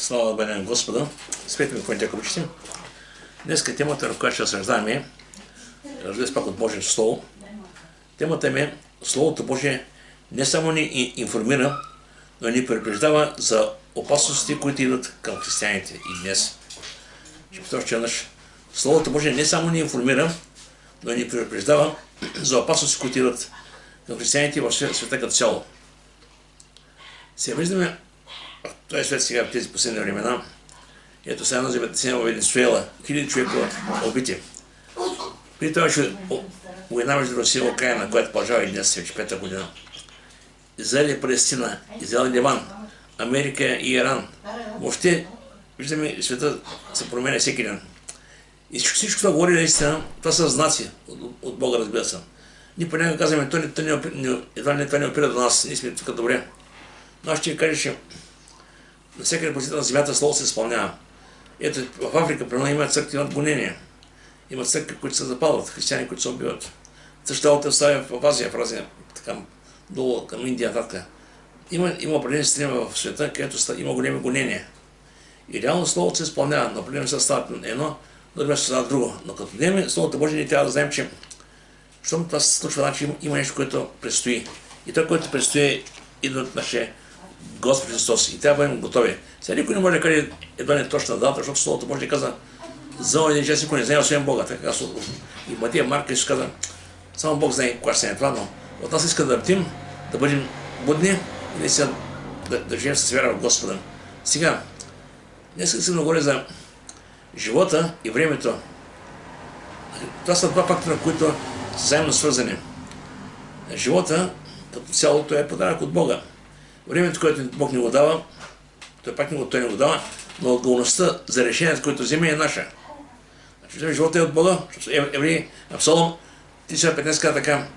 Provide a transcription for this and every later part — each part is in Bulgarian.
Слава бъде на Господа. Свети ми, който обичате. Днеска темата, в която ще разсъждаваме, разбира се пак от Божието Слово. Темата ми, Словото Божие не само ни информира, но ни предупреждава за опасностите, които идват към християните и днес. Ще питам още веднъж. Словото Божие не само ни информира, но ни предупреждава за опасностите, които идват към християните в света като цяло. Сега виждаме в този свет сега в тези последни времена. Ето сега на земята в Венесуела, хиляди човека убити. При това ще война между Русия и Украина, която продължава и днес, вече пета година. Израел и Палестина, Израел и Ливан, Америка и Иран. Въобще, виждаме, света се променя всеки ден. И всичко това говори наистина, това са знаци от Бога, разбира се. Ние понякога казваме, едва не това не опира до нас, ние сме тук добре. Но аз ще ви кажа, че на всяка позиция на земята Слово се изпълнява. Ето в Африка, примерно, има църкви на гонения. Има църкви, които се запалват, християни, които се убиват. Същото оставя в Азия, така, долу към Индия, нататък. Има определени страни в света, където има големи гонения. И реално Словото се изпълнява, но определено се стават едно, друго се става друго. Но като гледаме Словото Божие, ние трябва да знаем, че щом това се случва, значи има нещо, което предстои. И това, което предстои, идва от нашия Господ Христос. И трябва да бъдем готови. Сега никой не може да каже едва не точна дата, защото Словото Божие каза, за един час никой не знае, освен Бога. Така и Матия Марка Исус каза, само Бог знае кога ще се това, но от нас иска да бдим, да бъдем будни и наистина да живеем с вяра в Господа. Сега, днес искам да говоря за живота и времето. Това са два фактора, които са заедно свързани. Живота, като цялото, е подарък от Бога. Времето, което Бог ни го дава, той ни го дава, но отговорността за решението, което вземе, е наша. Значи, живота е от Бога, защото Евреи, Псалом 15 казва така,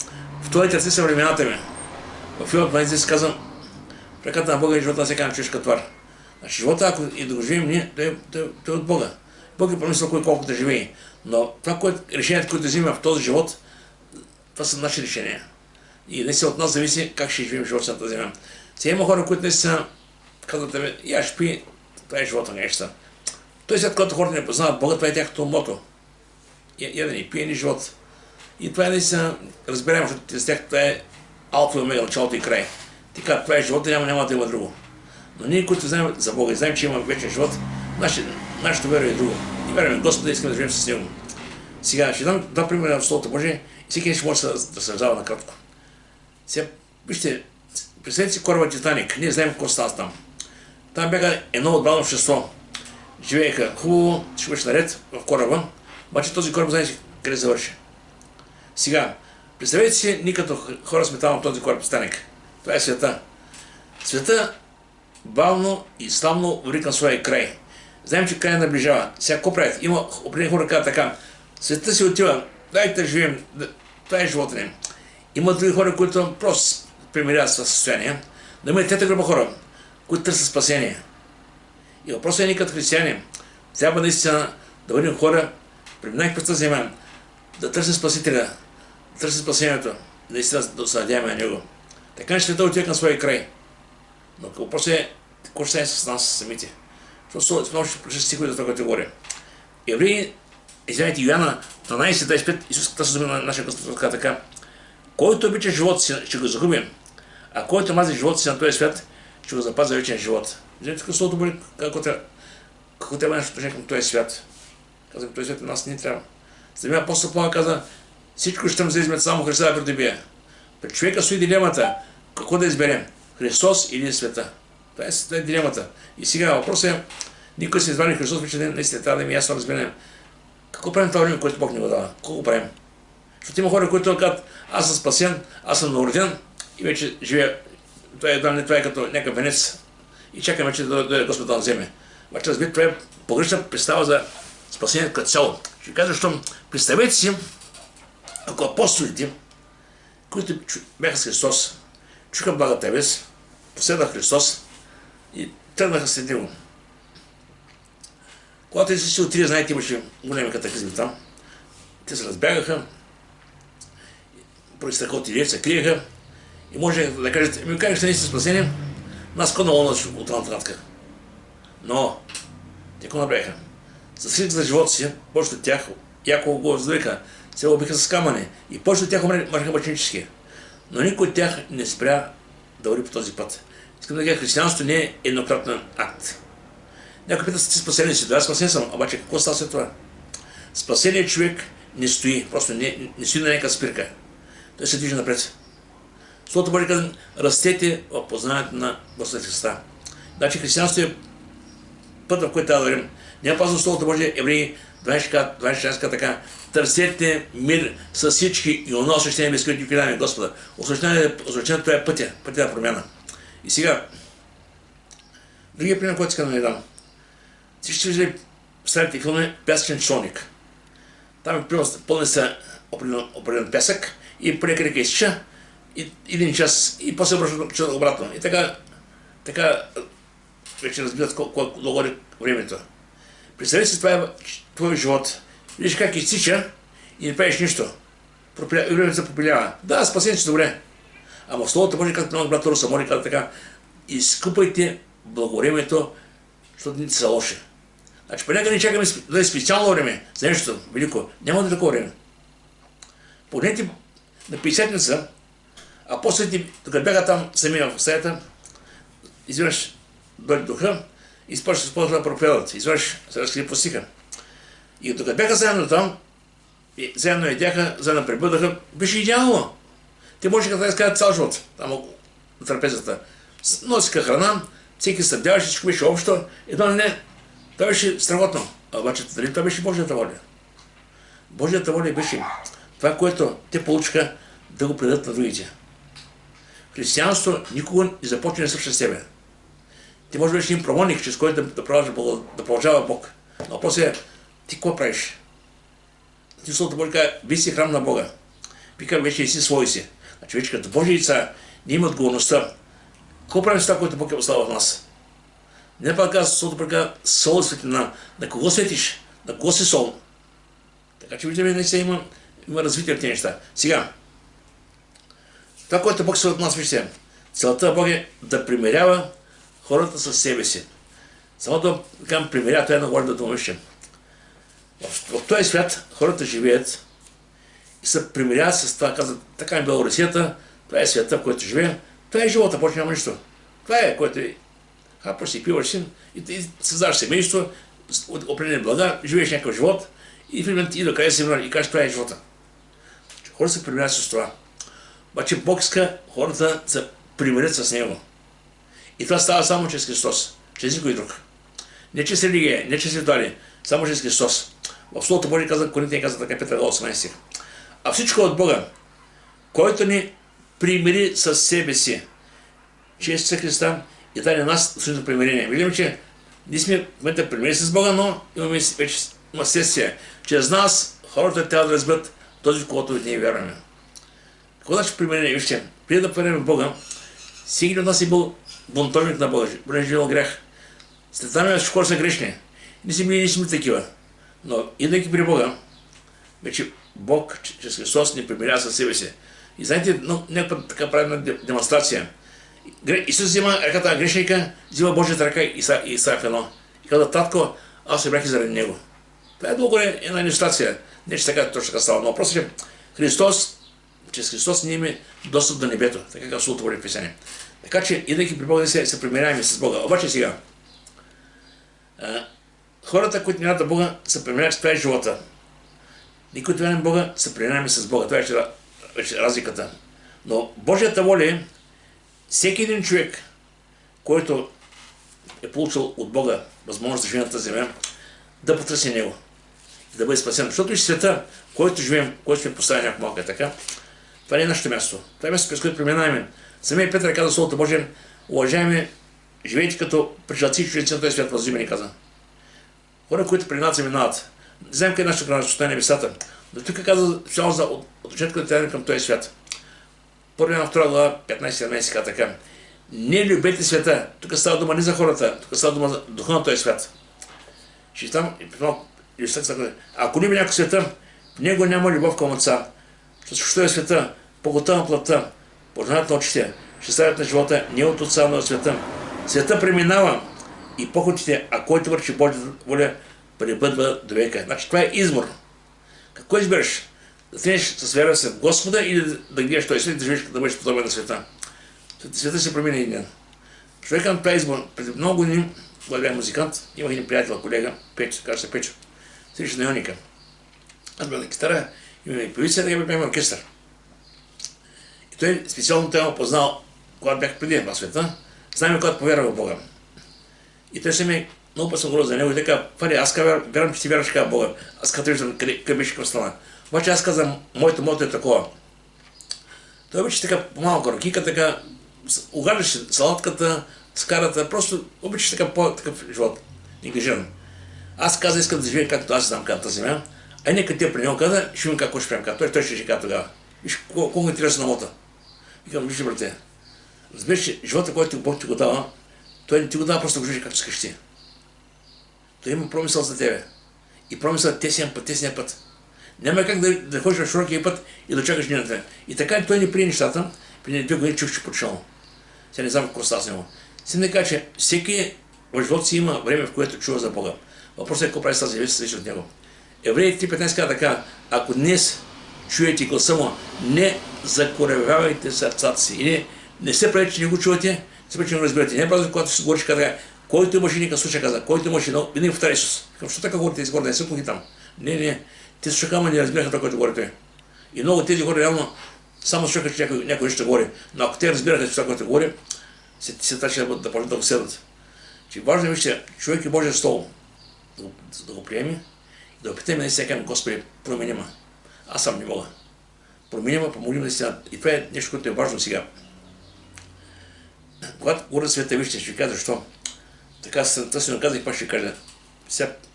в твоите ръце са времената ми. В Йов 12 се казва, в ръката на Бога и живота на всяка човешка твар. Значи, живота, ако и да го живеем ние, той е от Бога. Бог е помислил кой колко да живее. Но това, решението, което вземе в този живот, това са наши решения. И наистина от нас зависи как ще живеем живота на тази земя. Сега има хора, които наистина казват, я шпи, това е живота нещо. Той след когато хората не познават Бога, това е тяхното мото. Я да ни пие ни живот. И това е наистина разбираемо, защото за тях това е алфа и омега, началото и край. Така, това е живота, няма да има друго. Но ние, които знаем за Бога и знаем, че има вечен живот, нашето вера е друго. И вярваме Господа и искаме да живеем с Него. Сега ще дам два примера в Словото Божие и всеки ще може да се раздава накратко. Сега, вижте, представете си кораба Титаник. Ние знаем какво става там. Там бяга едно отбрано общество. Живееха хубаво, ще беше наред в кораба, обаче този кораб знаете къде завърши. Сега, представете си, ние като хора сме там в този кораб Титаник. Това е света. Света бавно и славно върви към своя край. Знаем, че край наближава. Сега какво правят? Има определени хора, казват така. Света си отива, дайте да живеем, това е живота ни. Има други хора, които просто примиряват със състояние. Да има и трета група хора, които търсят спасение. И въпросът е ние като християни. Трябва наистина да бъдем хора, преминах през тази земя, да търсим Спасителя, да търсим спасението, наистина да се надяваме на Него. Така че света отива към своя край. Но въпросът е какво ще стане с нас самите. Защото много ще прочета стихове за това, което говоря. Евреи, извинете, Йоанна 12:25, Исус като се думи на нашия Господ каза така, който обича живота си, ще го загубим, а който мази живота си на този свят, ще го запази вечен живот. Виждате тук Словото Божие, какво трябва нещо отношение към този свят. Казвам, този свят на нас не трябва. Самия апостол Павел каза, всичко ще се измет само Христа да придобие. Пред човека стои дилемата, какво да изберем, Христос или света. Това е дилемата. И сега въпросът е, никой се избрали Христос, вече наистина трябва да ми ясно разберем. Какво правим това време, което Бог ни го дава? Какво го правим? Защото има хора, които казват, аз съм спасен, аз съм новороден и вече живея. Това е като някакъв венец и чакаме, че да дойде Господ да вземе. Обаче разбира, това е погрешна представа за спасението като цяло. Ще кажа, защото представете си, ако апостолите, които бяха с Христос, чуха благата вест, последваха Христос и тръгнаха след Него. Когато Исус се отрие, знаете, имаше големи катаклизми там. Те се разбягаха, поради страха от идея, се криеха и може да кажете, как ще не сте спасени, нас кой на лона от нататък. Но, те какво направиха? За живота си, повечето от тях, Яков го задвиха, се убиха с камъни и повечето от тях умреха мъченически. Но никой от тях не спря да върви по този път. Искам да кажа, християнството не е еднократен акт. Някой пита, ти спасен ли си? Да, спасен съм, обаче какво става след това? Спасеният човек не стои, просто не стои на някаква спирка. Той се движи напред. Словото Божие казва, растете в познанието на Господа Христа. Значи християнството е път, в който трябва да вървим. Не е опасно Словото Божие, Евреи 26 така, търсете мир с всички и оно освещение без което кидаме Господа. Освещението това е пътя на промяна. И сега, другия пример, който искам да ви дам. Всички ще виждали старите филми Пясъчен часовник. Там е пълни са определен пясък и по някъде изча един час и после връщат обратно. И така вече разбират колко дълго е времето. Представете си, това е твой живот. Виждаш как изтича и не правиш нищо. И времето се попилява. Да, спасен си добре. Ама Словото Божие, както много брат Руса Мори каза така, изкупайте благовремието, защото дните са лоши. Значи, понякога не чакаме да е специално време за нещо велико. Няма да такова време. Погледнете на 50-ница, а после ти, докато бяха там самия в стаята, изведнъж дойде духа и започва с по-добре да проповядват. Изведнъж се разкри по стиха. И докато бяха заедно там, заедно едяха, заедно пребъдаха, беше идеално. Те можеха да изкарат цял живот, там на трапезата. Носиха храна, всеки събдяваше, всичко беше общо. Едно не, това беше страхотно. Обаче, дали това беше Божията воля? Божията воля беше това, което те получиха да го предадат на другите. Християнството никога не започне да свърши с себе. Ти може да бъдеш един промонник, чрез който да продължава Бог. Но после ти какво правиш? Ти Словото Божие казва, ви си храм на Бога. Вика, вече и си свои си. Значи вече като Божии деца не има отговорността. Какво правим с това, което Бог е поставил в нас? Не пак казва Словото Божие, сол и светлина. На кого светиш? На кого си сол? Така че виждаме, наистина има развитие в тези неща. Сега, това, което Бог се от нас, вижте, целта на Бог е да примирява хората със себе си. Самото да примирява, това е нагоре да думавище. В този свят хората живеят и се примиряват с това, казват, така е била Русията, това е света, в който живеем, това е живота, почне няма нищо. Това е, което е, хапаш си, пиваш си и създаваш семейство, определени блага, живееш някакъв живот и в един момент и до къде си и кажеш, това е живота. Хората се примиряват с това. Обаче Бог иска хората да се примирят с Него. И това става само чрез Христос, чрез никой друг. Не чрез религия, не чрез ритуали, само чрез Христос. В Словото Божие каза, Коринтияни каза така, Петър 18. А всичко от Бога, който ни примири с себе си, чрез Христа и даде нас своето примирение. Виждаме, че ние сме в момента примирени с Бога, но имаме вече следствие. Чрез нас хората трябва да разберат този, в когото ние вярваме. Какво значи примирение? Вижте, преди да приемем Бога, всеки от нас е бил бунтовник на Бога, понеже живел грях. След това хора са грешни. Не сме били такива. Но идвайки при Бога, вече Бог чрез Христос ни примирява със себе си. И знаете, някаква така правилна демонстрация. Исус взима ръката на грешника, взима Божията ръка и става в едно. И казва, татко, аз се бях и заради него. Това е много една иллюстрация. Не че така точно така става, но просто че Христос, чрез Христос ние имаме достъп до небето, така както Словото Божие писание. Така че, идвайки при Бога, се примиряваме с Бога. Обаче сега, хората, които минават Бога, се примиряват с това е живота. Никой това не е Бога, се примиряваме с Бога. Това е вече разликата. Но Божията воля е всеки един човек, който е получил от Бога възможност да живее на тази земя, да потърси Него и да бъде спасен. Защото и света, който живеем, който сме поставили някакво малко така, това не е нашето място. Това е място, през което преминаваме. Самия Петър каза Словото Божие, уважаеми, живейте като пришелци и чужденци на този свят, въззимени каза. Хора, които преминават, се минават. Не знаем къде е нашето гражданство, това е небесата. Но тук каза специално за отношението да трябва към този свят. Първи на 2 глава, 15-17 каза така. Не любете света. Тук става дума не за хората, тук става дума за духа на този свят. Ще там, ако любим някой света, в него няма любов към Отца. Защото е света, погота на плътта, пожеланието на очите, ще ставят на живота не от Отца, но от света. Света преминава и похотите, а който върши Божията воля, пребъдва до века. Значи това е избор. Какво избереш? Да тренеш с вяра в Господа или да гледаш този свет, да живееш, да бъдеш подобен на света. Света се промени един ден. Човекът направи избор. Преди много години, когато бях музикант, имах един приятел, колега, Печо, казва се Печо, среща на Йоника. Аз бях на китара, имаме и певица, така бях оркестър. И той специално той ме познал, когато бях преди в света, знаме когато повярва в Бога. И той се ми много път съм говорил за него и така, Фари, аз вярвам, че ти вярваш в Бога. Аз като виждам къде беше към страна. Обаче аз казвам, моето е такова. Той обича така по-малко ракика, така, угадаш салатката, скарата, просто обичаш така по-такъв живот, неглижиран. Аз каза, искам да живея както аз знам кадата земя, а нека те при него каза, ще видим какво ще правим. Той ще кажа тогава. Виж, колко интересна мота. Викам, вижте, брате, разбираш, че живота, който Бог ти го дава, той не ти го дава просто да го живеш както искаш ти. Той има промисъл за тебе. И промисъл тесния път. Няма как да ходиш на широкия път и да чакаш дните. И така той не прие нещата, преди 2 години чух, че почнал. Сега не знам какво става с него. Си да кажа, че всеки в живота си има време, в което чува за Бога. Въпросът е какво прави с тази вест, зависи от него. Евреи 3.15 казва така, ако днес чуете гласа му, не закоревявайте сърцата си. Или не се прави, че не го чувате, се прави, че не го разбирате. Не е правилно, когато се говориш така, който имаше нека слуша, каза, който имаше едно, винаги повтаря Исус. Защо така говорите тези хора, не са плохи там? Не. Те слушаха, ама не разбираха това, което говори той. И много тези хора реално само слушаха, че някой нещо говори. Но ако те разбираха това, което говори, се тачи да почнат да го седат. Че важно е, вижте, човек е Божия стол. Да го приеми и да опитаме наистина да кажем, Господи, промени ме. Аз сам не мога. Промени ме, помогни ме наистина. И това е нещо, което е важно сега. Когато говоря за света, вижте, ще ви кажа защо. Така си наказах и пак ще кажа.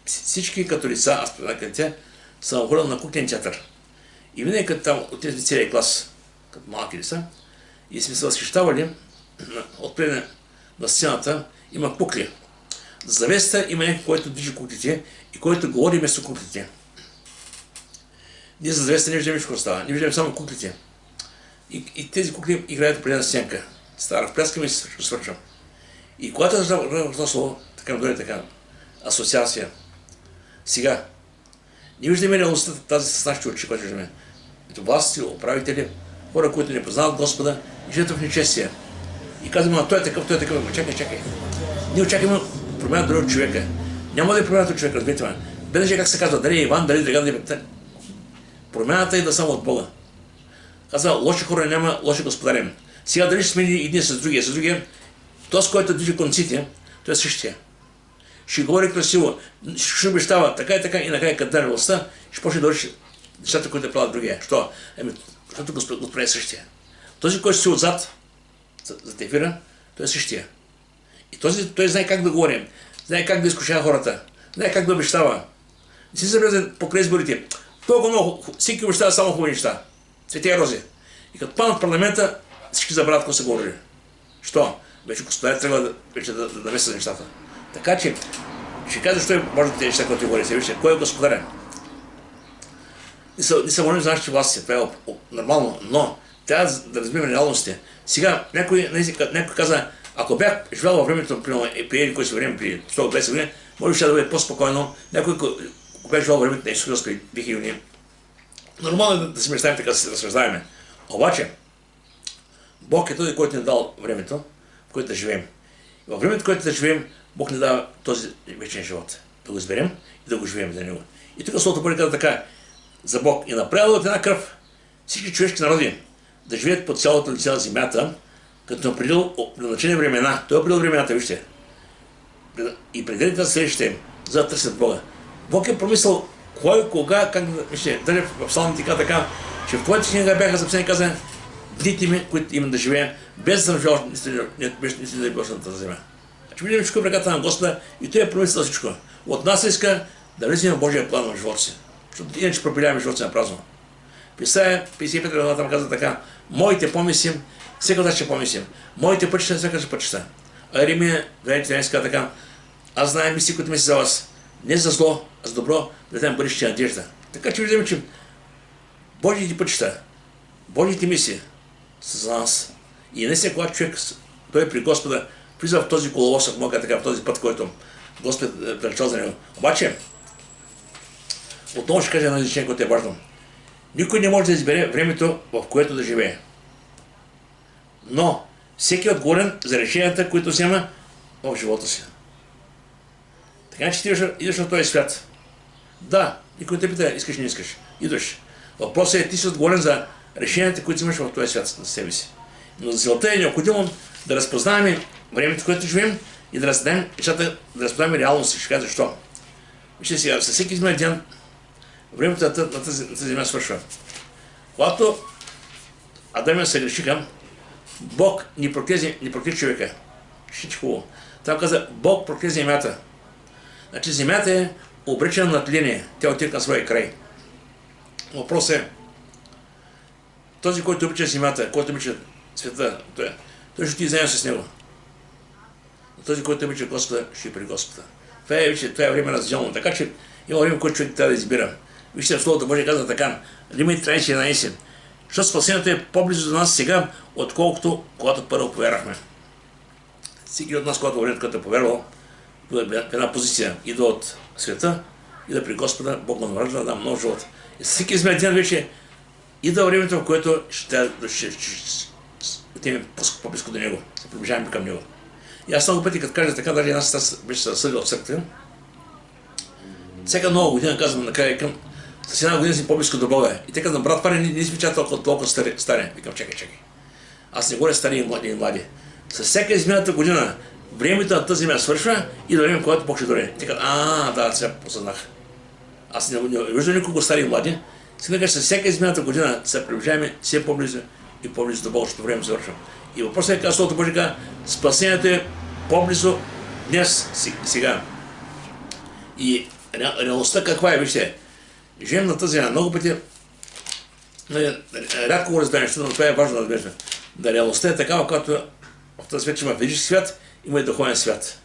Всички като лица, аз предлагам тя, съм ходил на куклен театър. И винаги като там отидем целия клас, като малки деца, и сме се възхищавали, отпред на сцената има кукли. За завеста има някой, който движи куклите и който говори вместо куклите. Ние за завеста не виждаме какво става, не виждаме само куклите. И тези кукли играят определена сценка. Стара, впляскаме и се свършвам. И когато разбрах това слово, така ме дойде така, асоциация. Сега, не виждаме реалността тази с нашите очи, които виждаме. Ето власти, управители, хора, които не познават Господа, и живеят в нечестие. И казваме, а той е такъв. Чакай. Ние очакваме промяната дори от човека. Няма да е промяната от човека, разбирате ме. Без как се казва, дали е Иван, дали Драган, дали промяната е да само от Бога. Казва, лоши хора няма, лоши господари. Сега дали ще смени един с другия, този, който движи конците, той е същия. Ще говори красиво, ще обещава така и накрая като даде властта, ще почне да върши нещата, които правят другия. Що? Защото Господ е същия. Този, който си отзад, за ефира, той е същия. И той знае как да говори, знае как да изкушава хората, знае как да обещава. Не си забеляза покрай изборите. Толкова много, всеки обещава само хубави неща. Цветя рози. И като паднат в парламента, всички забравят какво са говорили. Що? Вече Господарят трябва да меса нещата. Така че, ще кажа, защо е важно тези неща, които ти говори. Вижте, кой е Господаря? Не са молим за нашите власти, това е нормално, но трябва да разбираме реалностите. Сега, някой каза, ако бях живял във времето, при кой си време, при 120 години, може да бъде по-спокойно. Някой, ако бях живял във времето на Исус при 2000 години. Нормално е да си представим така, да се разсъждаваме. Обаче, Бог е този, който ни е дал времето, в което да живеем. И във времето, в което да живеем, Бог ни дава този вечен живот. Да го изберем и да го живеем за него. И тук Словото Божие казва така, за Бог и направил от една кръв всички човешки народи да живеят по цялото лице на земята, като определил предназначени времена. Той определил времената, вижте. И пределите на срещите им, за да търсят Бога. Бог е промислял кой, кога, как да... Вижте, дали в псалмите така, че в твоята книга бяха записани, каза, дните ми, които имам да живея, без да съм живял, не да е на земя. Значи видим всичко в ръката на Господа и той е промислял всичко. От нас иска да влезем в Божия план в живота си. Защото иначе пропиляваме живота си на празно. Писая, 55 глава там каза така, моите помисли, всеки от нас ще помислим, моите пътища, всеки ще пътища. А Еремия 2:13 каза така, аз знае мисли, които мисли за вас, не за зло, а за добро, да дадем бъдещите надежда. Така че виждаме, че Божиите пътища, Божиите мисли са за нас. И наистина, когато човек, той е при Господа, влиза в този коловоз, ако мога така, в този път, който Господ пречел за него. Обаче, отново ще кажа едно изречение, което е важно. Никой не може да избере времето, в което да живее. Но всеки е отговорен за решенията, които взема в живота си. Така че ти идваш на този свят. Да, никой те пита, искаш, не искаш. Идваш. Въпросът е, ти си отговорен за решенията, които взимаш в този свят за себе си. Но за целта е необходимо да разпознаваме времето, в което живеем и да разпознаем нещата, да разпознаваме реалности. Ще кажа защо. Вижте сега, със всеки изминал ден времето на тази земя свършва. Когато Адам се грешиха, Бог ни прокля човека. Ще хубаво. Там каза, Бог прокля земята. Значи земята е обречена на тление. Тя отива към своя край. Въпрос е, този, който обича земята, който обича света, той ще ти заедно с него. Но този, който обича Господа, ще при Господа. Това е време разделно. Така че има време, което човек трябва да избира. Вижте, в Словото Божие казва така, Римляни 13:11. Защото спасението е по-близо до нас сега, отколкото когато първо повярвахме. Всеки от нас, когато е повярвал, в една позиция идва от света, идва при Господа, Бог му намражда да дам нов живот. И всеки изминал ден вече идва времето, в което ще отидем по-близко до Него, се приближаваме към Него. И аз много пъти, като кажа така, даже една сестра беше се разсъдила в църквата. Всяка нова година казвам накрая към с една година си по-близко до Бога. И те казвам, брат, пари, не сме чак толкова стари. Викам, чакай. Аз не говоря стари и млади. С всяка изминалата година времето на тази земя свършва и до време, когато Бог ще дойде. Те казвам, да, сега осъзнах. Аз не виждам никого стари и млади. Сега кажа, с всяка изминалата година се приближаваме все по-близо и по-близо до Бога, защото време завършва. И въпросът е, казва Словото Божие, казва, спасението е по-близо днес, сега. И реалността каква е, вижте, живеем на тази земя. Много пъти, рядко го разберем, но това е важно да разберем. Да реалността е такава, когато в този свят има физически свят, има и духовен свят.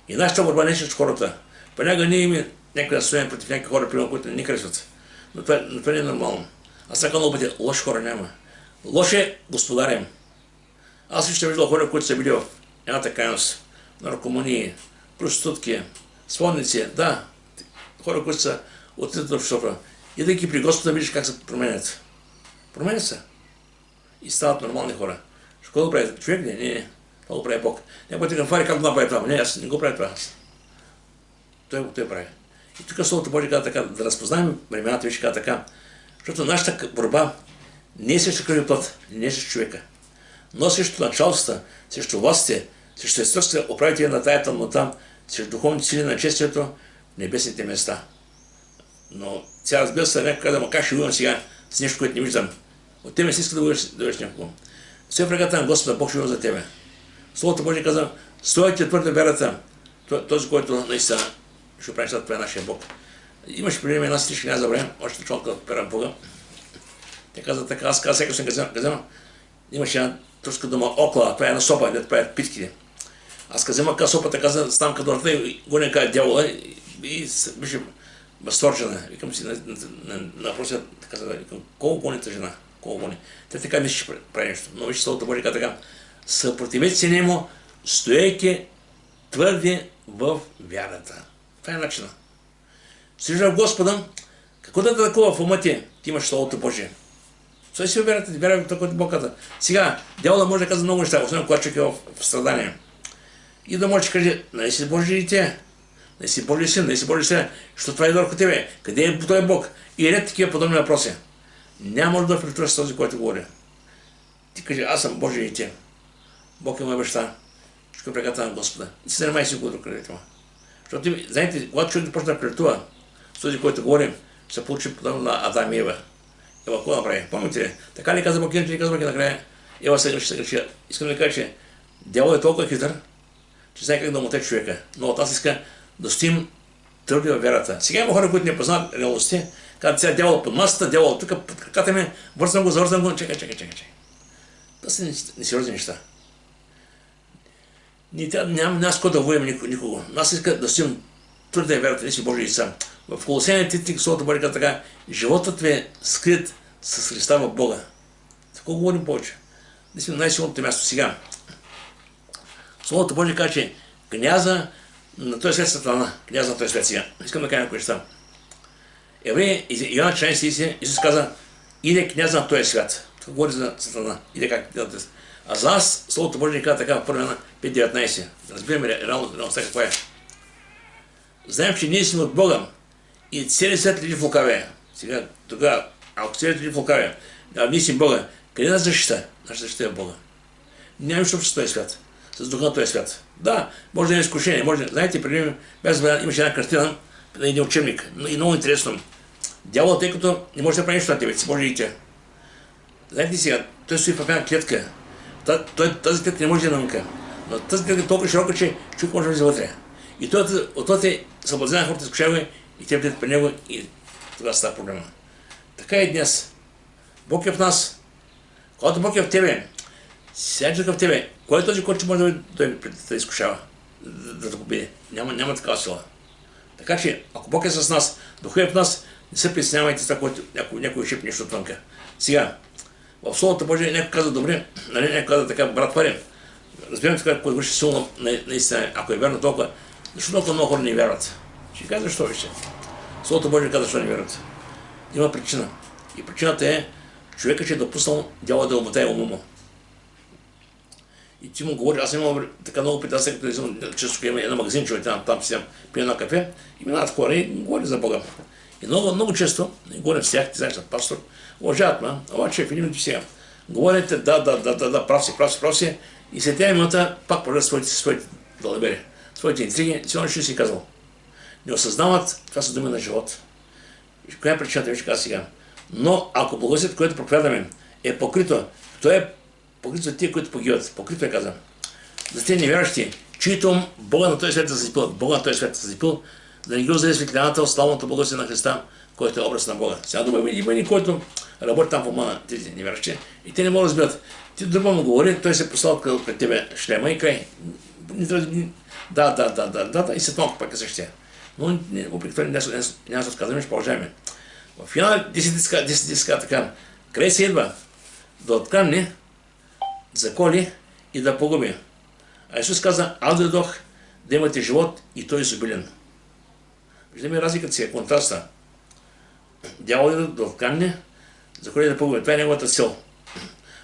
И нашата борба не е с хората. Понякога ние имаме някакви настроения против някакви хора, примерно, които не харесват. Но това не е нормално. Аз така много пъти, лоши хора няма. Лош е господарем. Аз също виждал хора, които са били в едната крайност. Наркомании, проститутки, сводници, да. Хора, които са отидат в обществото. Идейки при Господа, виждаш как се променят. Променят се. И стават нормални хора. Какво го прави? Човек ли? Не. Това го прави Бог. Някой ти фари как го направи това. Не, аз не го прави това. Той прави. И тук Словото Божие казва така, да разпознаем времената, виж казва така. Защото нашата борба не е срещу кръв и плът, не е срещу човека. Но срещу началствата, срещу властите, срещу естеството управители на тая тъмнота, срещу духовните сили на честието в небесните места. Но сега разбира се, някой казва, как ще воювам сега с нещо, което не виждам. От тебе си иска да воюваш някого. Все в ръката на Господа, Бог ще воюва за тебе. Словото Божие казва, стойте твърдо вярата, този, който наистина ще прави нещата, това е нашия Бог. Имаше при една стрижка, няма забравям, още чолка от пера Бога. Те казват така, аз казах, всеки съм казал, имаше една турска дума окла, това е една сопа, дето правят питките. Аз казвам, така сопата каза, ставам като врата и гоня кажа дявола и беше възторжена. Викам си на въпроса, викам, колко гони тази жена? Колко гони? Те така мисли, че прави нещо. Но вижте Словото Божие така, съпротивете се нему, стоейки твърди в вярата. Това е начина. Служа в Господа, какво да такова в ума ти имаш Словото Божие. Стой си в вярата, вярвай в това, което Бог каза. Сега, дявола може да казва много неща, особено когато човек е в страдание. И да може да каже, нали си Божие дете, нали си Божие син, нали си Божие син, защото това е върху тебе, къде е той Бог? И ред такива подобни въпроси. Няма да притураш с този, който говори. Ти кажи, аз съм Божие дете. Бог е моя баща. Ще преката на Господа. И се занимай си го друг където. Защото, знаете, когато човек почне да прелетува с този, който говорим, ще се получи подобно на Адам и Ева. Ева, какво направи? Помните ли? Така ли каза Бог, ли каза Бог и накрая? Ева се греши. Искам да кажа, че дявол е толкова хитър, че знае как да муте човека. Но от нас иска да стоим твърди във вярата. Сега има хора, които не познават реалността. Казват, сега дявол под масата, дявол тук под краката ми, завързвам го, чакай. Това са несериозни неща. Няма нас кой да воим никого. Нас иска да стоим твърди във вярата, ние си Божии деца. В Колосяни 3 Словото Божие казва така, животът ви е скрит с Христа в Бога. Какво говорим повече? Ние сме на най-силното място сега. Словото Божие казва, че княза на този свят Сатана, княза на този свят сега. Искам да кажа някои неща. Евреи, Йоанна 14, Исус каза, иде княза на този свят. Това говори за Сатана. Иде как делате. А за нас, Словото Божие казва така в 1 Йоанна 5:19. Разбираме реално каква е. Знаем, че ние сме от Бога и целият свят лежи в лукавия. Сега, тогава, ако целият лежи в лукавия, ние сме Бога, къде е нашата защита? Нашата защита е в Бога. Няма нищо общо с този свят. С духа на този свят. Да, може да има изкушение. Знаете, преди имаше една картина на един учебник. И много интересно. Дяволът, тъй като не може да прави нищо на тебе, си може и тя. Знаете сега, той стои в една клетка. Тази клетка не може да е намка. Но тази клетка е толкова широка, че човек може да влезе вътре. И той от те съблазнява хората, изкушава и те влизат при него и тогава става проблема. Така и днес. Бог е в нас. Когато Бог е в тебе, сядже в тебе, кой е този, който може да изкушава, да победи? Няма такава сила. Така че, ако Бог е с нас, Духът е в нас, не се притеснявайте с това, което някой шип нещо отвънка. Сега, в Словото Божие някой каза добре, някой каза така, брат Парен, разбирам така, който върши силно, наистина, ако е вярно толкова, защо толкова много хора не вярват? Ще кажа защо вижте. Словото Божие каза защо не вярват. Има причина. И причината е, човека, че е допуснал дявола да омотае ума му. И ти му говори, аз имам така много приятели, като излизам често има една магазин, човек там си пия едно кафе и минават хора и говори за Бога. И много често, говорим с тях, ти знаеш, пастор, уважават ме, обаче в един минути сега. Говорите, да, прав си, и след тези минута пак продължат своите далебери, своите интриги, сигурно ще си казал. Не осъзнават, това са думи на живот. И коя е причината, вече каза сега. Но ако благовестието, което проповядаме, е покрито, то е покрито за тия, които погиват. Покрито е казано. За тези невярващи, чието Бога на този свят е зазипил, да не ги оздаде светлината от славното благовестие на Христа, който е образ на Бога. Сега дума има един, който работи там в ума на тези невярващи и те не могат да разбират. Ти друго му говори, той се послал пред тебе шлема и край. Да, и след малко пак е същия. Но въпреки това няма да отказваме, ще продължаваме. В финал 10 така, край се идва да откамне, заколи и да погуби. А Исус каза, аз дойдох да имате живот и той е изобилен. Виждаме разликата си, контраста. Дявол е да откамне, заколи и да погуби. Това е неговата цел.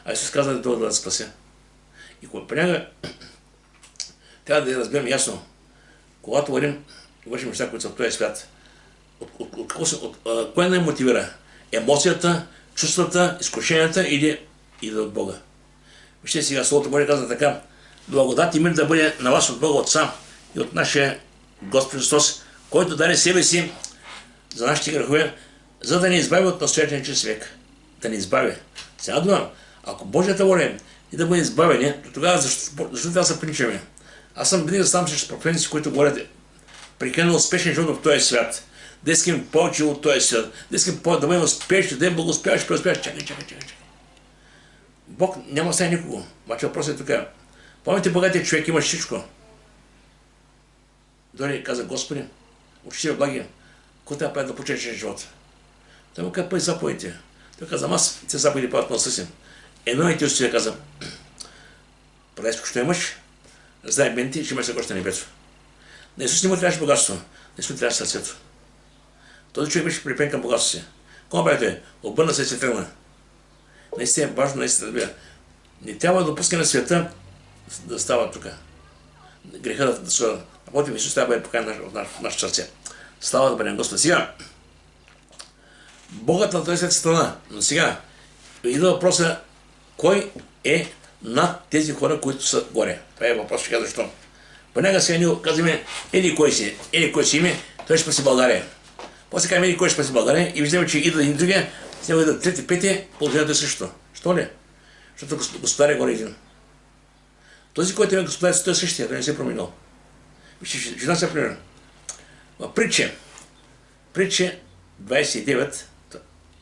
А Исус каза да дойде да спасе. И понякога трябва да разберем ясно, когато вършим неща, които са в този свят, кое не мотивира? Емоцията, чувствата, изкушенията или от Бога? Вижте сега, Словото Божие казва така, благодат и мир да бъде на вас от Бога Отца и от нашия Господ Христос, който даде себе си за нашите грехове, за да ни избави от настоящия човек. Да ни избави. Сега думам, ако Божията воля е и да бъде избавени, то тогава защо трябва да се приличаме? Аз съм винаги да ставам срещу проповедници, които говорят прекалено успешен живот в този свят. Да искам повече от този свят. Да искам да бъдем успешни, да им благоуспяваш, преуспяваш. Чакай. Бог няма сега никого. Обаче въпросът е така. Помните, богатия човек има всичко. Дори каза, Господи, учи в благия, какво трябва да почеш живота? Той му каза, пъй заповедите. Той каза, аз те заповеди падат на съсим. Едно и ти усилия каза, продай що имаш, раздай бенти и ще имаш съкръща на небето. На Исус не му трябваше богатство, на Исус му трябваше сърцето. Този човек беше припрен към богатството си. Какво правите? Обърна се и се тръгна. Наистина е важно, наистина да бива. Не трябва да допуска на света да става тук. Греха да се работи, Исус трябва да бъде поканен в нашето сърце. Слава да бъдем Господ. Сега, Богът на този свет е страна, но сега идва въпроса, кой е над тези хора, които са горе? Това е въпрос, ще кажа защо. Понякога сега ние казваме, еди кой си име, той ще спаси България. После казваме, еди кой ще спаси България и виждаме, че идва един другия, с него идват трети, пети, положението е същото. Що ли? Защото Господар е горе един. Този, който е Господар, той е същия, той не се е променил. Вижте, жена се пример. В притче 29,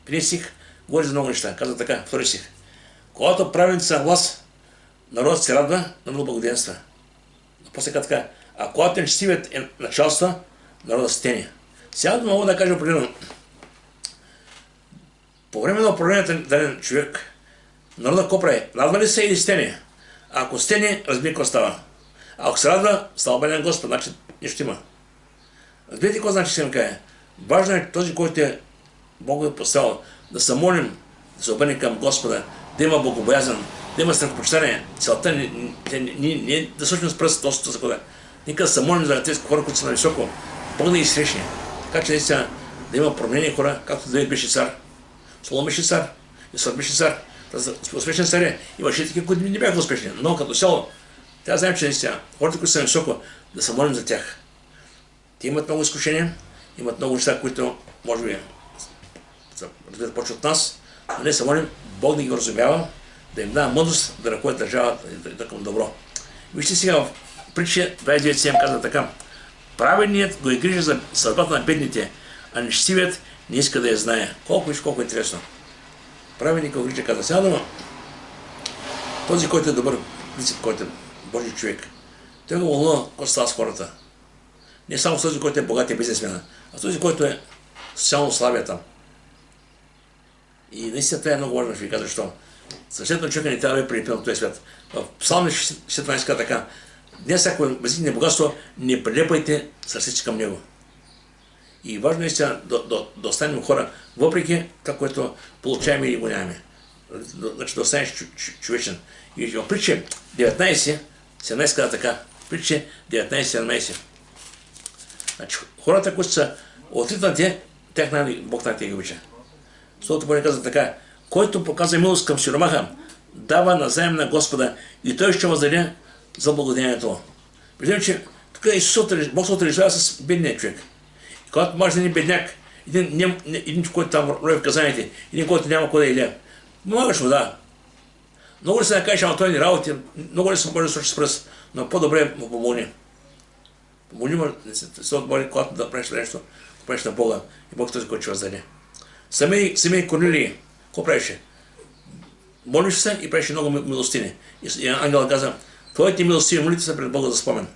преди стих, говори за много неща. Казва така, втори стих. Когато правилници са власт, народът се радва, народът благоденства. После така, а когато нечестивият е началства, народът стене. Сега мога да кажа определено. По време на управлението на даден човек, народът какво прави? Радва ли се или стене? Ако стене, разбира какво става. Ако се радва, слава Бъде на Господ, значи нещо има. Разбирате какво значи, ще им кажа? Важно е този, който е Бог е поставил, да се молим, да се обърне към Господа, да има богобоязан, да има страхопочитание. Целта не е да сочим с пръст достата за кода. Нека да се молим за тези хора, които са на високо, Бог да ги срещне. Така че наистина да има променени хора, както Давид беше цар. Соломон беше цар, Исаак беше цар. Успешен царе. Имаше такива, които не бяха успешни. Но като цяло, трябва да знаем, че наистина хората, които са на високо, да се молим за тях. Те имат много изкушения, имат много неща, които може би да почват от нас, но не се молим Бог да ги разумява, да им дава мъдрост да ръководят държавата и да към добро. Вижте сега в притча 29.7 казва така: праведният го е грижа за съдбата на бедните, а нещивият не иска да я знае. Колко е интересно. Праведният го грижа, казва сега, но този, който е добър принцип, който е Божий човек, той го вълнува какво става с хората. Не само с този, който е богат и бизнесмен, а този, който е социално слабия там. И наистина това е много важно, ще ви кажа защо. Съществено човека не трябва да е прилепен от този свят. В Псалм 12 казва така: днес, ако възникне богатство, не прилепайте сърцето към него. И важно е да останем хора, въпреки това, което получаваме или го нямаме. Значи да останеш човечен. И в притча 19, 17 казва така. Притча 19, 17. Значи хората, които са отритнати, тях Бог на тях ги обича. Защото Бог казва така: който показва милост към сиромаха, дава назаем на Господа и той ще въздаде за благодеянието. Виждам, че тук Бог се отрешава с бедния човек. И когато може да ни бедняк, един, който там рови в казаните, един, който няма кой да иде, помагаш му, да. Много ли се накажеш, ама той ни работи, много ли се може да сочи с пръст, но по-добре му помогни. Помогни му, се отбори, когато да правиш нещо, да правиш на Бога и Бог този, който ще въздаде. Самия Корнилий, какво правеше? Молиш се и правеше много милостини. И ангелът каза: твоите милостини, молите се пред Бога за спомен.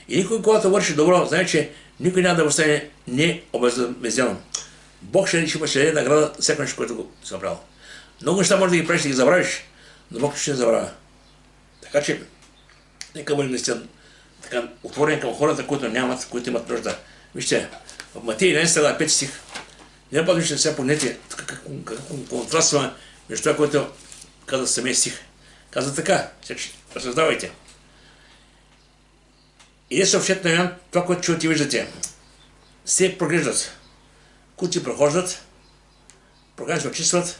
И никой, когато върши добро, знае, че никой няма да остане необезземан. Бог ще даде награда всяко нещо, което го си направил. Много неща може да ги правиш, да ги забравиш, но Бог ще не забравя. Така че, нека бъдем наистина така отворени към хората, които нямат, които имат нужда. Вижте, в Матей 11, 5 стих, няма път вижте сега погледнете какво контраства между това, което каза самия стих. Каза така, разсъждавайте. И не съобщете на Йоан това, което чувате и виждате. Се проглеждат, кути прохождат, програми се очистват,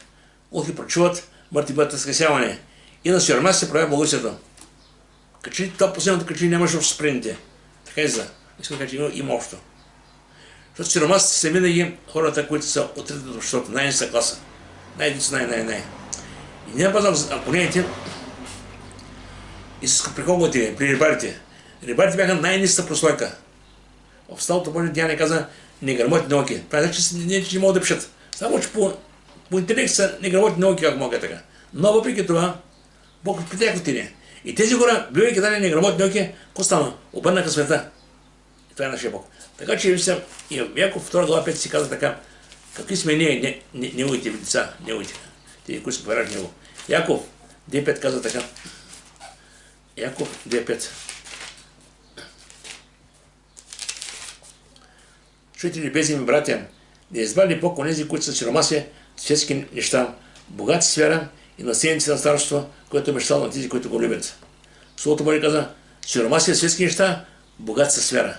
ухи прочуват, мъртви бъдат възкресяване. И на сирома се проявява благоденствието. Качи това последното, качи нямаше в спрените. Така и за. Искам да кажа, има общо. Защото сиромасите са винаги хората, които са отритат от обществото, най-ниска класа. Най-дици, най. И няма пазал, ако погледнете, и с приколките при рибарите. Рибарите бяха най-ниската прослойка. В Старото Божие деяние каза неграмотни науки. Това значи, че не могат да пишат. Само, че по интелект са неграмотни науки, как могат така. Но въпреки това, Бог при тях отиде. И тези хора, бивайки дали неграмотни науки, какво стана? Обърнаха света. И това е нашия Бог. Така че и Яков 2 глава 5 си каза така: какви сме ние, неговите деца, неговите, тези, които се повярват в него. Яков 2.5 каза така. Яков 2.5. Чуйте, любезни ми братя, да избрали Бог онези, които са сиромаси, светски неща, богати с вяра и наследници на староство, което е мечтал на тези, които го любят. Словото Божие каза: сиромаси светски неща, богати с вяра.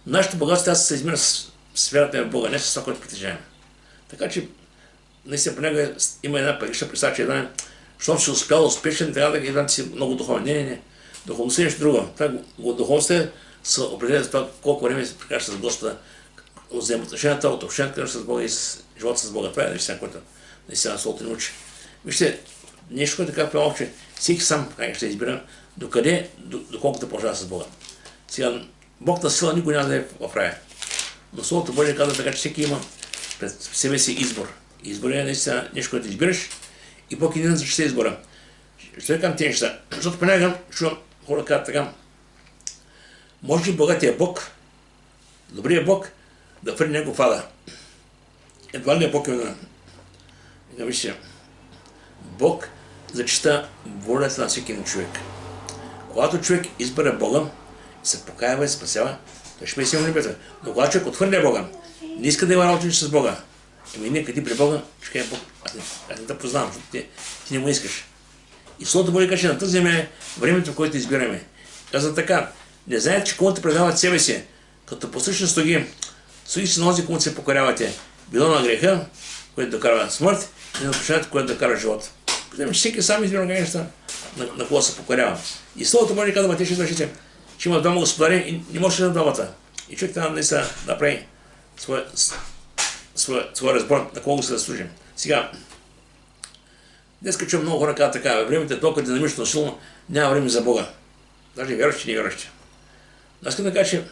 Нашето богатство се измира с вярата в Бога, не с това, което притежаваме. Така че, наистина понякога има една пагична представа, че една, щом си успял успешен, трябва да си много духовен. Не. Духовността е нещо друго. Духовността се определя за това колко време се прекараш с Господа, взаимоотношенията от общението с Бога и с живота с Бога. Това е наистина, което наистина Словото ни учи. Вижте, нещо, което така приемал, че всеки сам ще избира доколкото продължава с Бога. Сега, Бог на сила никой няма да е в рая. Но Словото Божие казва така, че всеки има пред себе си избор. Избор е наистина нещо, което избираш и Бог и не зачита избора. Ще кажам тези неща, защото понякога чувам хора казват така: може ли богатия Бог, добрият Бог, да хвърли някой в ада? Едва ли е Бог именно. Вижте, Бог зачита волята на всеки човек. Когато човек избере Бога, се покаява и спасява, той ще бъде силно небето. Но когато човек отхвърля Бога, не иска да има работа с Бога, ние къде при Бога, ще кажа Бог, аз не те познавам, защото ти не му искаш. И Словото Божие каже, на тази земя е времето, в което избираме. Казва така, не знаете, че кому те предават себе си, като послушни слуги, слуги си на онзи, кому се покорявате, било на греха, което докарва смърт, и на отношението, което докарва живот. Питаме, че всеки сам избира неща, на кого се покорява. И Словото Божие казва, Матей 6:6, че има двама господари и не може да двамата. И човек трябва да направи своя разбор, на кого се да служим. Сега, днес чуем много хора казват така, времето е толкова динамично, силно, няма време за Бога. Даже вярващи и невярващи. Аз искам да кажа, че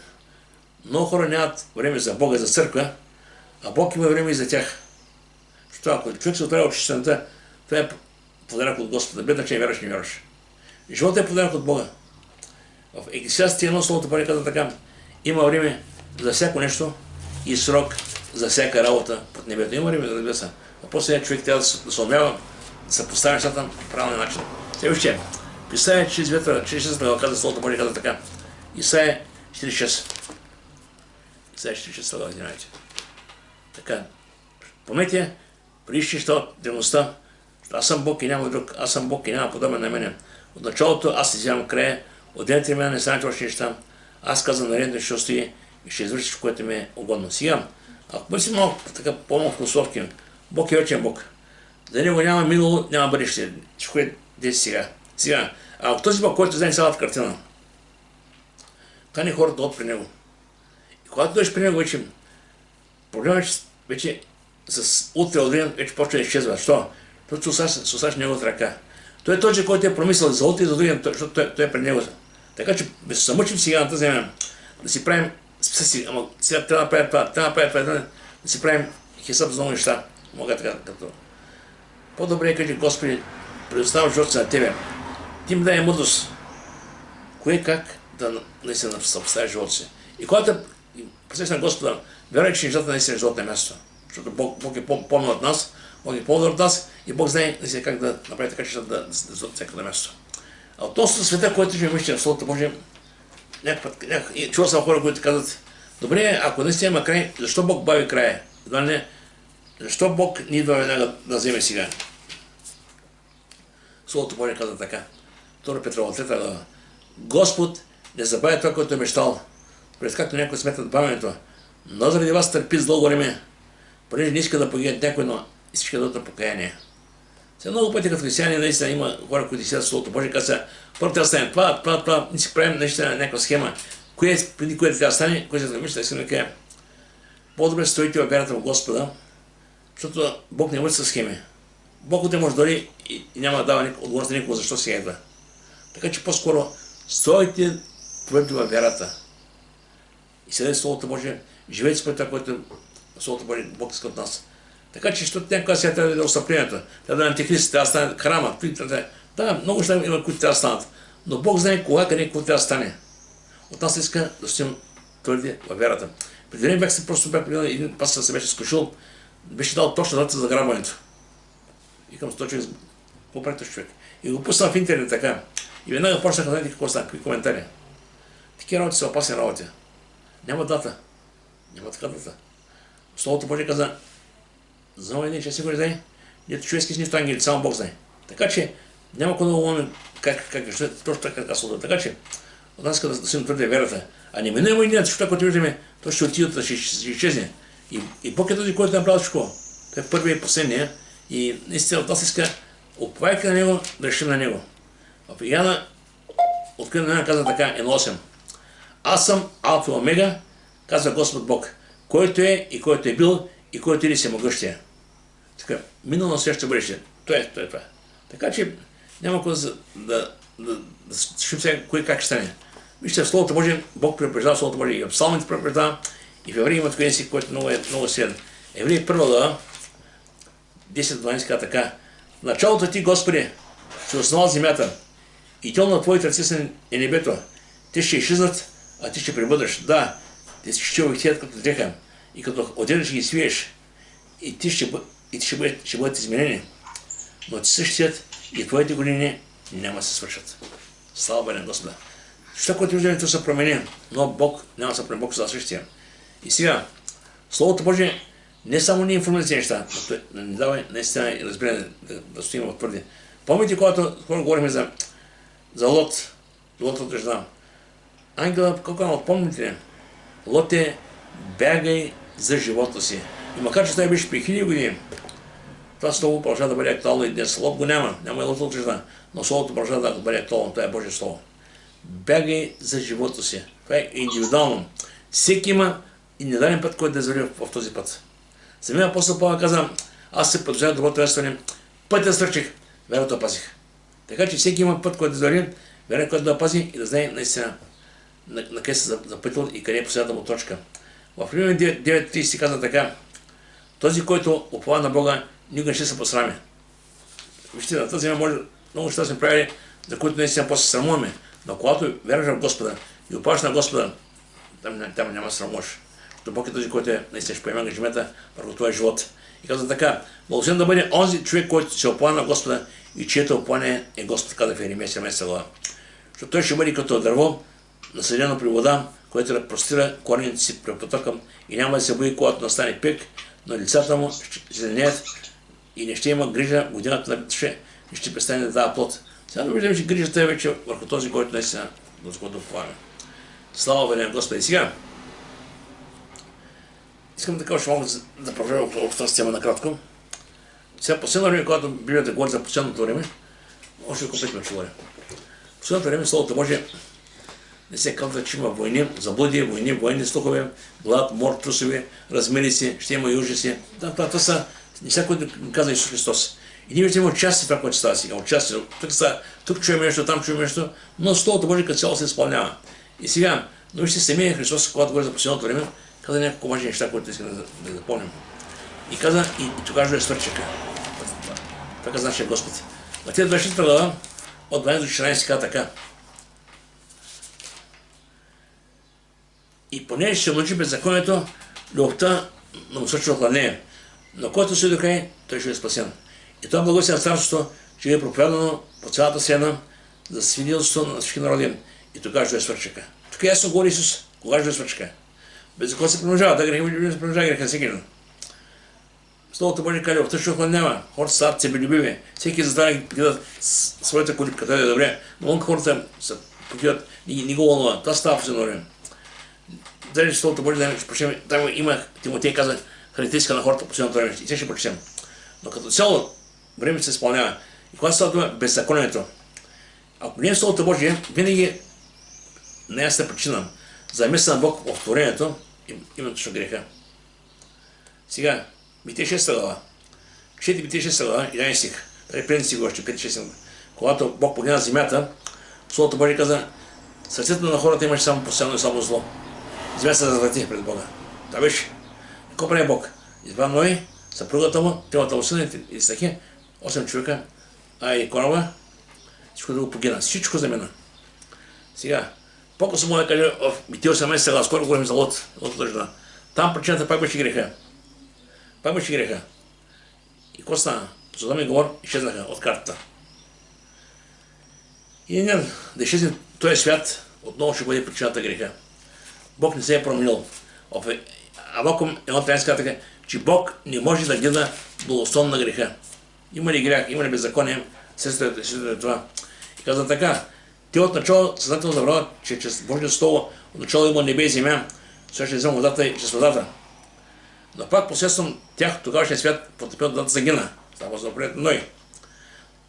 много хора нямат време за Бога, за църква, а Бог има време и за тях. Защото ако човек се отправя от чистената, това е подарък от Господа. Бедна, че не вярваш, не вярваш. Животът е подарък от Бога. В Екклесиастите 1 Словото Божие казва така, има време за всяко нещо и срок за всяка работа под небето. Има време, разбира се. А после човек трябва да се умява, да се поставя нещата по правилния начин. Сега вижте, Исаия 46 глава казва Словото Божие казва така. Исаия 46. Исаия 46 глава, извинявайте. Така, помните, приищи от древността, аз съм Бог и няма друг, аз съм Бог и няма подобен на мене. От началото аз изявам края, от ден мен не станете още неща, аз казвам наредно ще стои и ще извършиш, което ми е угодно. Сега, ако бъде си малко така по-малко философски, Бог е вечен Бог. За него няма минало, няма бъдеще. Всичко е днес сега. Сега, ако този Бог, който знае цялата картина, кани хората от при него. И когато дойдеш при него, вече проблемът е, че вече с утре от ден вече почва да изчезва. Защо? Защото се усаш неговата ръка. Той е този, който е промислил за утре и за другия, защото той е пред него. Така че да се мъчим сега на тази земя, да си правим списъци, ама сега трябва да правим това, трябва да правим това, да си правим хисап за много неща. Мога така, като. По-добре е, кажи, Господи, предоставям живота си на Тебе. Ти ми дай мъдрост. Кое как да наистина съпоставя живота си. И когато посрещна Господа, вярвай, че нещата наистина живот на място. Защото Бог е по-мъдър от нас, Бог е по-мъдър от нас и Бог знае наистина как да направи така, че да живот всяко на място. А относно света, който ще вижте в Словото Божие, чувал съм хора, които казват, добре, ако наистина има край, защо Бог бави края? Защо Бог ни идва веднага да вземе сега? Словото Божие казва така. 2 Петрова 3 глава. Господ не забавя това, което е мечтал. През както някой сметнат бавенето. Но заради вас търпи с дълго време, понеже не иска да погибнат някой, но иска да дадат на покаяние. Сега много пъти като християни наистина има хора, които седят в Словото Божие, казват, първо трябва да стане това, ние си правим наистина някаква схема. Преди което трябва да стане, кое се замисля, искам да кажа. По-добре стоите във вярата в Господа, защото Бог не може с схеми. Бог не може дори и няма да дава отговорност на никого, защо сега идва. Така че по-скоро стойте твърдо във вярата. И седете Словото Божие, живейте според това, което Словото Божие Бог иска от нас. Така че, защото някога сега трябва да е отстъплението, трябва да е антихрист, трябва да стане храма. Да, много неща има, които трябва да станат. Но Бог знае кога, къде, какво трябва да стане. От нас иска да стоим твърди във вярата. Преди време един пастор се беше скушил, беше дал точна дата за заграбването. Викам с този човек, какво прави този човек? И го пуснал в интернет така. И веднага почнаха да знаете какво стана, какви коментари. Такива работи са опасни работи. Няма дата. Няма така дата. Словото Божие каза, знам един, че сигурно знае, нито човешки си, нито ангели, само Бог знае. Така че няма какво да говорим как ще точно така казва. Така че от нас иска да си твърде вярата. А не минемо и ние, защото ако виждаме, то ще отидат, ще изчезне. И Бог е този, който е направил всичко. Той е първият и последния. И наистина от нас иска, оповайки на него, да решим на него. В Яна, открито на казва така, 1.8. Аз съм Алфа и Омега, казва Господ Бог, който е и който е бил и който е всемогъщия. Така, минало, настояще, бъдеще. Това е това. Така че няма какво да решим сега кой как ще стане. Вижте, в Словото Божие, Бог предупреждава, Словото Божие и в Псалмите предупреждава, и в Евреи има такова си, което много силен. Евреи 1 глава, 10-12 казва така. В началото ти, Господи, ще основал земята и тел на твоите ръце е небето. Те ще изчезнат, а ти ще пребъдеш. Да, те ще увихтият като дреха и като одежда ще ги свиеш и ти ще бъдат изменени. Но ти същият и твоите години няма да се свършат. Слава Бъде на Господа. Що което виждането се промени, но Бог няма да се промени, Бог за същия. И сега, Словото Божие не само ни информация неща, но ни дава наистина и разбиране да стоим в твърди. Помните, когато говорим за Лот, Лотовата жена. Ангела, колко помните ли? Лот бягай за живота си. И макар че той беше при 1000 години, това слово продължава да бъде актуално и днес. Лот го няма и Лотовата жена, но словото продължава да бъде актуално, това е Божие слово. Бягай за живота си. Това е индивидуално. Всеки има и недаден път, който да извърви в този път. Самия апостол Павел каза, аз се подвиждам доброто вестване, пътя свърчих, верата опазих. Така че всеки има път, който да извърви, вера, който да опази и да знае наистина на къде се запътил и къде е последната му точка. В Римляни 9:30 каза така, този, който уповава на Бога, никога не ще се посрами. Вижте, на тази земя може много неща сме правили, за които наистина после се срамуваме. Но когато вярваш в Господа и уповаш на Господа, там няма срамош. Защото Бог е този, който наистина ще поеме ангажимента върху твоя живот. И казва така, благословен да бъде онзи човек, който се оплава на Господа и чието оплаване е Господ, каза в Еремия 17 глава. Защото той ще бъде като дърво, насъдено при вода, което да простира корените си при потока и няма да се бои, когато настане пек, но лицата му ще зеленеят и не ще има грижа, годината ще престане да дава плод. Сега да виждаме, че грижата е вече върху този, който наистина Господа оплаваме. Слава бъде на Господа. И сега, искам така още малко да продължа от тази тема накратко. Сега последно време, когато Библията говори за последното време, още около 5 минути говоря. Последното време Словото Божие не се казва, че има войни, заблудие, военни слухове, глад, мор, трусове, размерици, ще има и ужаси. Това са неща, които казва Исус Христос. И ние ще има участие в това, което става сега. Участие. Тук чуем нещо, там чуем нещо, но Словото Божие като цяло се изпълнява. И сега, но вижте самия Христос, когато говори за последното време, каза няколко важни неща, които искам да запомним. И каза, и тогава е свърчека. Това каза нашия Господ. Матея 24 глава, от 12 до 14 каза така. И понеже ще се мъчи беззаконието, любовта му свършва около нея. Но който се докае, той ще е спасен. И това благословие на царството, че е проповядано по цялата вселена за свидетелство на всички народи. И тогава ще е свърчека. Тук ясно говори Исус, кога ще е свърчека. Беззакон се примножава, да греха се примножава, греха всеки един. Словото Божие казва, любовта ще охладнява. Хората стават себелюбиви. Всеки затова гледат своята колипка, това е добре. Но он хората се покиват, не го вълнува. Това става в едно време. Дали Словото Божие, там има, Тимотей каза, характеристика на хората по последното време. И те ще прочетем. Но като цяло време се изпълнява. И когато става това беззаконието, ако не е Словото Божие, винаги неясна причина за места на Бог в творението, именно точно греха. Сега, Битие 6 глава. Чети Битие 6 глава, 11 стих. Преди си го още 5-6. Когато Бог погледна земята, Словото Божие каза, сърцето на хората имаше само постоянно и само зло. Земята се разврати пред Бога. Това беше. Какво прави Бог? Избра Ной, съпругата му, тримата му сина и стахи, 8 човека, и кораба, всичко друго погина. Всичко замина. Сега, по-късно му да каже в Битие 18 глава, скоро говорим за Лотовата жена. Там причината пак беше греха. Пак беше греха. И какво стана? Содом и Гомор изчезнаха от картата. И да изчезне този свят, отново ще бъде причината греха. Бог не се е променил. Авакум 1:13 казва така, че Бог не може да гледа благословен на греха. Има ли грях, има ли беззаконие, сестрата е това. И казва така, те от начало съзнателно забравят, че чрез Божието Слово от начало има небе и земя, също ще взема водата и чрез водата. Но пак посредством тях тогавашния свят потъпил водата загина. Става за напред Ной.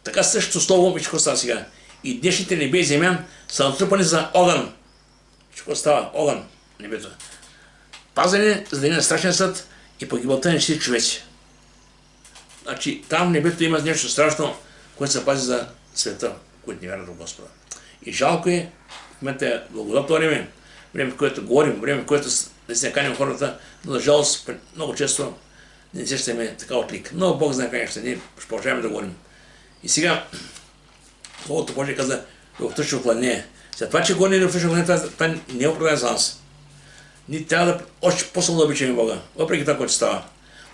Така същото Слово, виж какво става сега. И днешните небе и земя са натрупани за огън. Виж какво става? Огън. Небето. Пазени за да има страшен съд и погибелта на всички човеци. Значи там в небето има нещо страшно, което се пази за света, които не вярват в Господа. И жалко е, в момента е благодатно време, в което говорим, време, в което не се каним хората, но за жалост много често не сещаме така отлик. Но Бог знае как ще ние ще продължаваме да говорим. И сега, Словото Божие каза, любовта ще окладнее. След това, че говорим любовта ще окладнее, това не е оправдание за нас. Ние трябва да още по-силно да обичаме Бога, въпреки това, което става.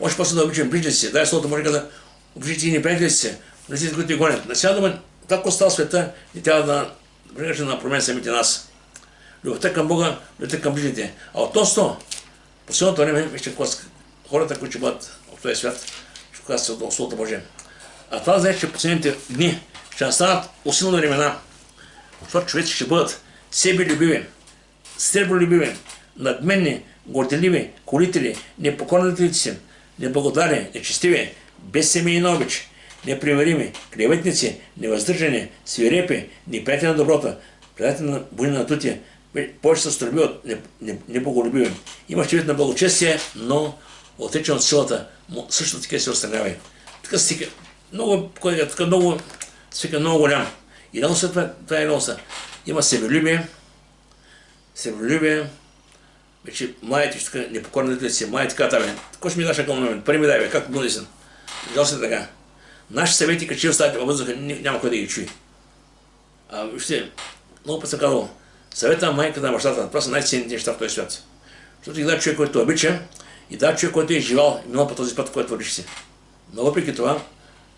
Още по-силно да обичаме ближните си. Дай Словото Божие каза, обичайте и неприятелите си, ближните, които ни гонят. На сега дума, така става света, ни трябва да прегръща на промен самите нас. любовта към Бога, любовта към ближните. А относно последното време, вижте, хората, които ще бъдат в този свят, ще казват от Словото Божие. А това значи, че последните дни ще настанат усилни времена, защото човеци ще бъдат себелюбиви, сърболюбиви, надменни, горделиви, колители, непокорни си, неблагодарни, нечестиви, без семейна обич, непримирими, клеветници, невъздържани, свирепи, неприятели на доброто, приятели на буйни надути, повече се строби от неблаголюбиви. Имаш вид на благочестие, но отречен от силата, също така се отстранява. Така стига, много голям. И много след това е носа. Има себелюбие, вече младите ще така непокорни си, младите така табе. Кой ще ми даш на момент? Пари ми дай, бе, как бъде си? Жал се така. Нашите съвети, като че оставите във въздуха, няма кой да ги чуи. Вижте, много път съм казал, съвета на майката на бащата, това са най-ценните неща в този свят. Защото ги дава човек, който обича, и дава човек, който е живял и минал по този път, който вървиш си. Но въпреки това,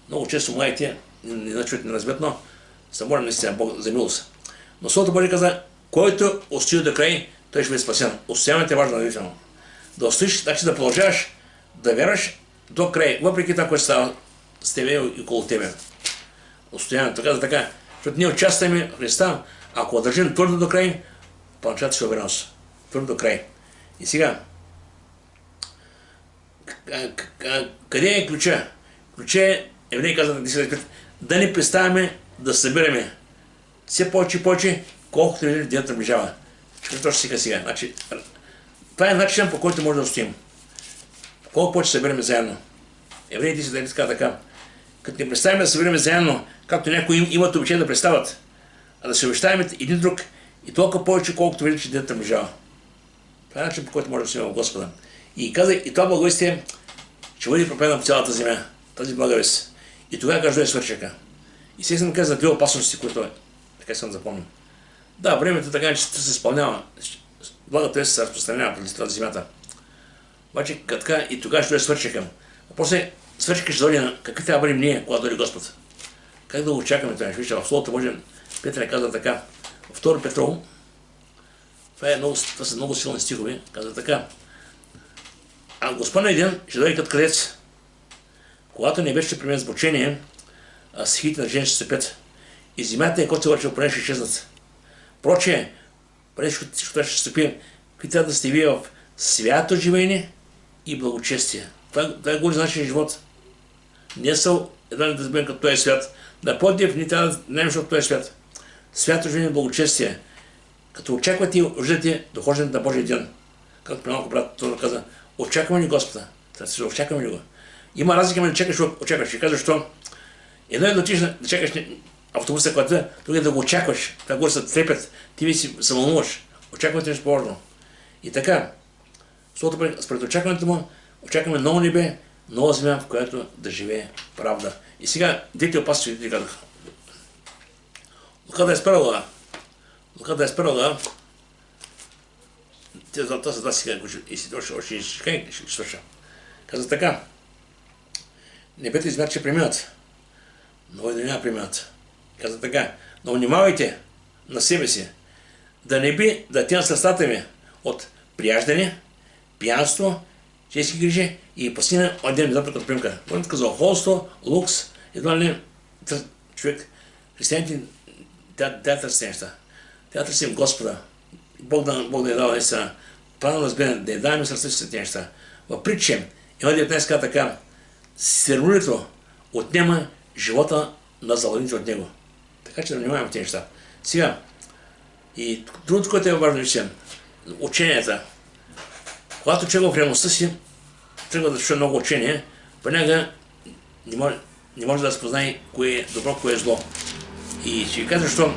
много често младите не чуят, не разбират, но се моля наистина Бог за милост. Но Словото Божие каза, който устои до край, той ще бъде спасен. Устояването е важно да. Да устоиш, значи да продължаваш да вярваш до край, въпреки това, което става с тебе и около тебе. Устояването, така, защото ние участваме в Христа, ако държим твърдо до край, получават се увереност. Твърдо до край. И сега, къде е ключа? Ключа е, Евреи казват, да не представяме да събираме все повече и повече, колкото денят наближава. Какво ще сега? Значи, това е начинът, по който може да устоим. Колко повече събираме заедно. Евреите си дали така. Като не представим да събираме заедно, както някои имат обичай да представят, а да се обещаем един друг и толкова повече, колкото видят, че денят наближава. Това е начин, по който може да устоим в Господа. И каза, и това благовестие ще бъде проповядано по цялата земя. Тази благовест. И тогава кажа е свършека. И сега съм казал за две опасности, които така съм запомнил. Да, времето така, че се изпълнява. Благата се разпространява през тази земята. Обаче, така и тогава ще е свършека. А после свършека ще дойде на какви трябва да бъдем ние, когато дойде Господ. Как да го очакваме това? Вижте, в Словото Божие Петър казва така. Във 2 Петрово, това са много силни стихове, казва така. А Господен ден ще дойде като крадец, когато не беше при мен сбучение, а стихите на жени ще се пет. И земята и който се върши ще изчезнат. Проче, преди ще стъпи, какви трябва да сте вие в свято живеене и благочестие. Това е голи нашия живот. Не са едва да бъдем като този свят. Напротив, не трябва да немеш от този свят. Свято живеене и благочестие. Като очаквате и ожидате дохождането на Божия ден. Както при малко брат това каза, очакваме ли Господа? Очакваме ли го? Има разлика между чакаш и очакваш. И казваш, що едно е да отиш да чакаш автобуса, който друго е да го очакваш. Това горе се трепят, ти си се вълнуваш. Очаквате нещо по-важно. И така, според очакването му, очакваме ново небе, нова земя, в която да живее правда. И сега, двете опасности ви казах. Лука да е спрала. Това са два сега, и си още ще свърша. Каза така. Небето и земята ще преминат, но и да няма преминат. Каза така. Но внимавайте на себе си, да не би да тя сърцата ми от прияждане, пиянство, честни грижи и постигне един запад като примка. Говорим за охолство, лукс, едва ли човек, християните, тя търси неща. Тя търси Господа. Бог да я дава наистина. Правилно разбиране, да я даваме сърцето си тези неща. В притче, има 19 казва така, сървулито отнема живота на заладните от него. Така че да внимаваме в тези неща. Сега, и другото, което е важно, че ученията. Когато човек в реалността си тръгва да чуе много учение, понякога не може да разпознае кое е добро, кое е зло. И ще ви кажа, защо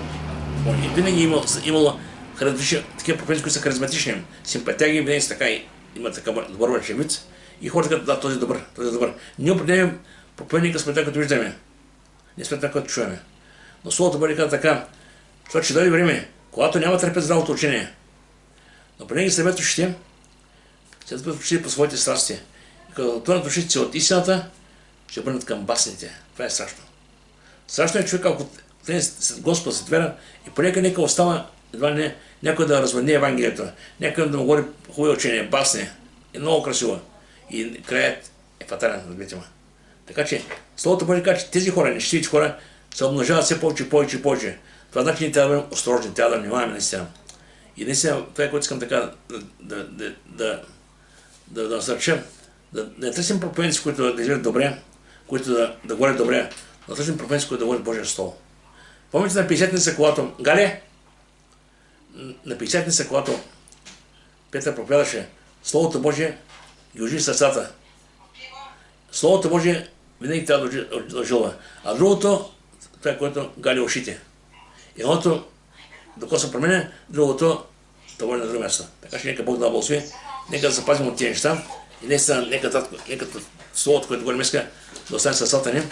винаги имало такива проповедници, които са харизматични, симпатяги, винаги са така и имат такъв добър външен вид. И хората казват, да, този е добър. Ние определяме проповедника сме това, като виждаме. Не сме това, като чуваме. Но Словото Божие казва така, защото ще дойде време, когато няма търпят здравото учение. Но понеже се бъдат ушите, се бъдат ушите по своите страсти. И като отвърнат ушите си от истината, ще бъдат към басните. Това е страшно. Страшно е човек, ако след Господа се твера и понека нека остава едва не някой да развъдне Евангелието, някой да му говори хубави учения, басни, и много красиво. И краят е фатален, разбирате ме. Така че, Словото Божие казва, че тези хора, нещитите хора, се умножават все повече, повече и повече. Това значи, ние трябва да бъдем осторожни, трябва да внимаваме наистина. И наистина, това е което искам така да насърча, да не търсим проповедници, които да изгледат добре, които да говорят добре, но търсим проповедници, които да говорят Божие Слово. Помните на 50-ница, когато Гале, на 50-ница, когато Петър проповядаше, Словото Божие ги оживи сърцата. Словото Божие винаги трябва да ожива. А другото, това е което гали ушите. Едното, докато се променя, другото да води на друго място. Така че нека Бог да благослови, нека да запазим от тези неща и нека Словото, което говорим днес, да остане сърцата ни.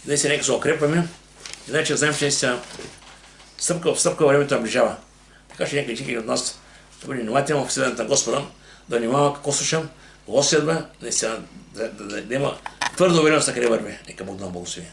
Нека се укрепваме и значи знаем, че наистина стъпка в стъпка времето наближава. Така че нека всеки от нас да бъде внимателен в вселената на Господа, да внимава какво слушам, какво следва, наистина да има твърда увереност на къде върви. Нека Бог да благослови.